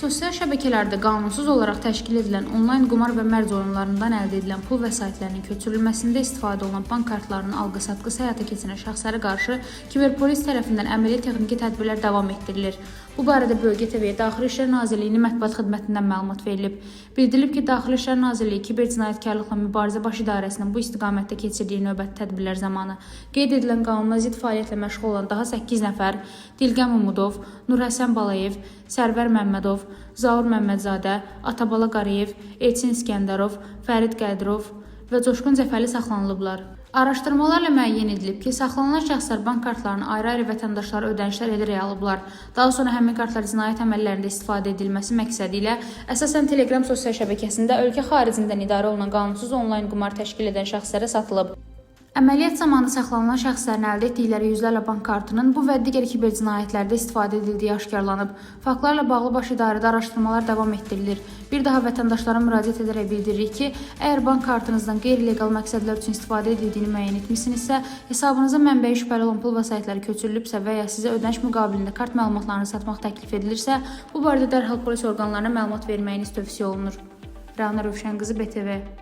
Sosial şəbəkələrdə qanunsuz olaraq təşkil edilən onlayn qumar və mərc oyunlarından əldə edilən pul vəsaitlərinin köçürülməsində istifadə olunan bank kartlarının alqı-satqısı həyata keçirilən şəxslərə qarşı kiberpolis tərəfindən əməli texniki tədbirlər davam etdirilir. Bu barədə Bölgə TV Daxili İşlər Nazirliyinin mətbuat xidmətindən məlumat verilib. Bildirilib ki, Daxili İşlər Nazirliyi Kiber Cinayətkarlıqla Mübarizə Baş İdarəsinin bu istiqamətdə keçirdiyi növbəti tədbirlər zamanı qeyd edilən qanuna zidd fəaliyyətlə məşğul olan daha 8 nəfər Dilqəm Umudov, Nurhəsən Balayev, Sərvər Məmmədov, Zaur Məmmədzadə, Atabala Qarayev, Elçin İskəndərov, Fərid Qədirov və Coşqun Cəfərli saxlanılıblar. Araşdırmalarla müəyyən edilib ki, saxlanılan şəxslər bank kartlarını ayrı-ayrı vətəndaşlara ödənişlər edərək alıblar. Daha sonra həmin kartlar cinayət əməllərində istifadə edilməsi məqsədi ilə əsasən Telegram sosial şəbəkəsində ölkə xaricindən idarə olunan qanunsuz onlayn qumar təşkil edən şəxslərə satılıb. Əməliyyat zamanı saxlanılan şəxslərin əldə etdikləri yüzlərlə bank kartının bu və digər kiber cinayətlərdə istifadə edildiyi aşkarlanıb. Faktlarla bağlı baş idarədə araşdırmalar davam etdirilir. Bir daha vətəndaşlara müraciət edərək bildiririk ki, əgər bank kartınızdan qeyri-legal məqsədlər üçün istifadə edildiyini müəyyən etmişsinizsə, hesabınızın mənbəyi şübhəli olan pul vəsaitləri köçürülübsə və ya sizə ödəniş müqabilində kart məlumatlarını satmaq təklif edilirsə, bu barədə dərhal polis orqanlarına məlumat verməyiniz tövsiyə olunur. Rəna Rövşənqızı, BTV.